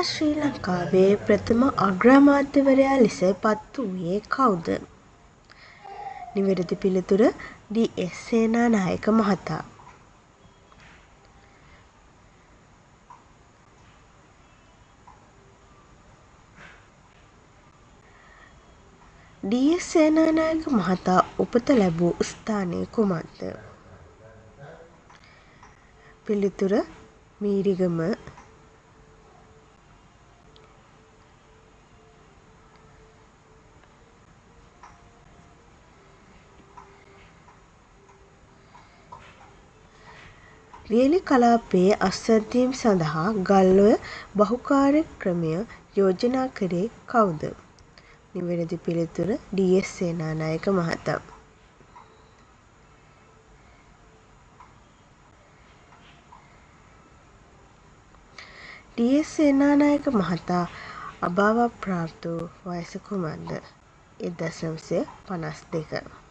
ශ්‍රී ලංකාවේ ප්‍රථම අග්‍රාමාත්‍යවරයා ලෙස පත් වූයේ කවුද? නිවැරදි පිළිතුර ඩී.එස්. සේනානායක මහතා. ඩී.එස්. සේනානායක මහතා උපත ලැබූ ස්ථානය කුමක්ද? පිළිතුර මීරිගම. වියලි කලාපයේ අස්වැද්දීම් සඳහා ගල්ඔය බහුකාර්යක්‍රමය යෝජනා කළේ කවුද? නිවැරදි පිළිතුර ඩී.එස්. සේනානායක මහතා. ඩී.එස්. සේනානායක මහතා අභාවප්‍රාප්ත වූ වයස කුමක්ද? 1952.